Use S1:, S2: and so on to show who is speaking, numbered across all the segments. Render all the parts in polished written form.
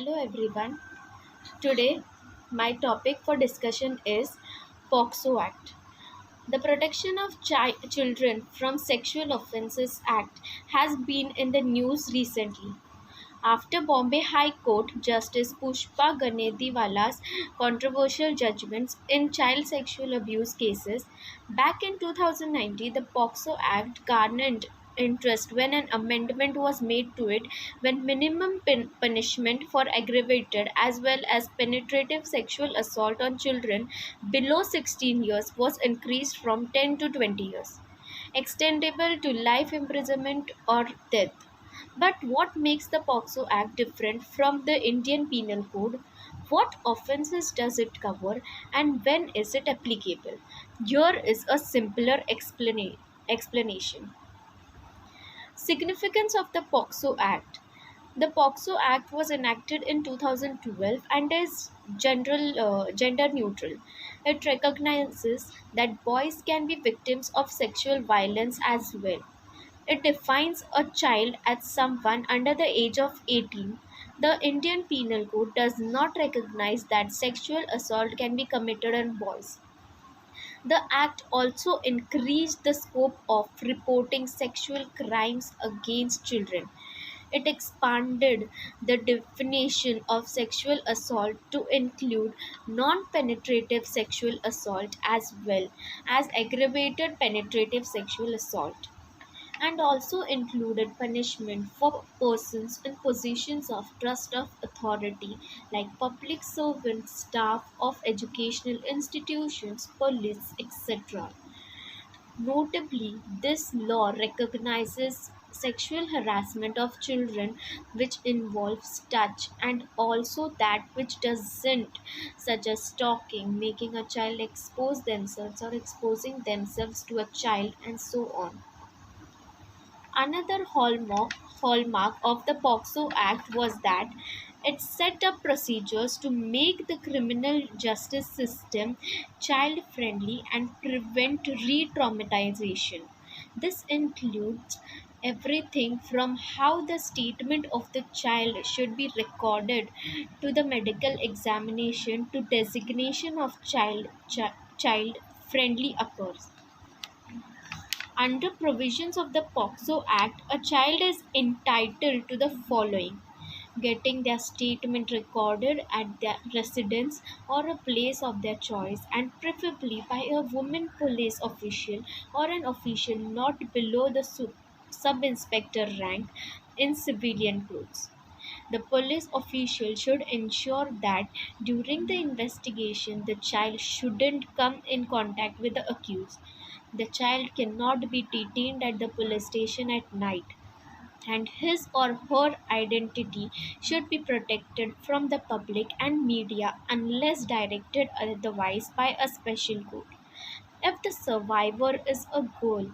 S1: Hello everyone. Today my topic for discussion is Pocso Act. The Protection of Children from Sexual Offences Act has been in the news recently. After Bombay High Court Justice Pushpa Ganediwala's controversial judgments in child sexual abuse cases, back in 2019, the Pocso Act garnered interest when an amendment was made to it when minimum punishment for aggravated as well as penetrative sexual assault on children below 16 years was increased from 10 to 20 years, extendable to life imprisonment or death. But what makes the Pocso Act different from the Indian Penal Code? What offences does it cover and when is it applicable? Here is a simpler explanation. Significance of the Pocso Act. The Pocso Act was enacted in 2012 and is gender neutral. It recognizes that boys can be victims of sexual violence as well. It defines a child as someone under the age of 18. The Indian Penal Code does not recognize that sexual assault can be committed on boys. The Act also increased the scope of reporting sexual crimes against children. It expanded the definition of sexual assault to include non penetrative sexual assault as well as aggravated penetrative sexual assault, and also included punishment for persons in positions of trust of authority like public servants, staff of educational institutions, police, etc. Notably, this law recognizes sexual harassment of children which involves touch and also that which doesn't, such as stalking, making a child expose themselves or exposing themselves to a child, and so on. Another hallmark of the Pocso Act was that it set up procedures to make the criminal justice system child friendly and prevent re traumatization. This includes everything from how the statement of the child should be recorded to the medical examination to designation of child friendly occurs. Under provisions of the Pocso Act, a child is entitled to the following: getting their statement recorded at their residence or a place of their choice, and preferably by a woman police official or an official not below the sub inspector rank in civilian clothes. The police official should ensure that during the investigation the child shouldn't come in contact with the accused. The child cannot be detained at the police station at night, and his or her identity should be protected from the public and media unless directed otherwise by a special court. If the survivor is a girl,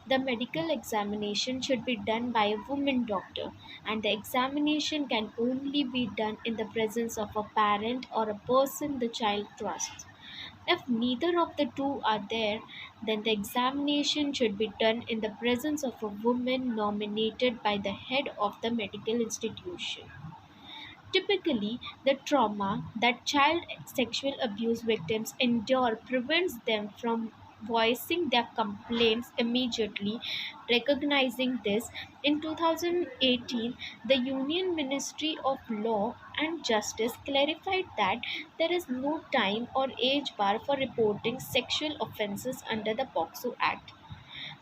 S1: the medical examination should be done by a woman doctor, and the examination can only be done in the presence of a parent or a person the child trusts. If neither of the two are there, then the examination should be done in the presence of a woman nominated by the head of the medical institution. Typically, the trauma that child sexual abuse victims endure prevents them from voicing their complaints immediately. Recognizing this, in 2018, the Union Ministry of Law and Justice clarified that there is no time or age bar for reporting sexual offences under the Pocso Act.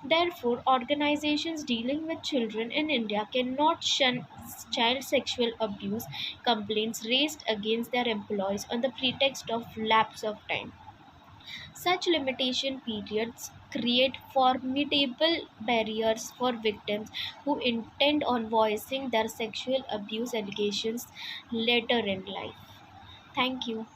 S1: Therefore, organizations dealing with children in India cannot shun child sexual abuse complaints raised against their employees on the pretext of lapse of time. Such limitation periods create formidable barriers for victims who intend on voicing their sexual abuse allegations later in life. Thank you.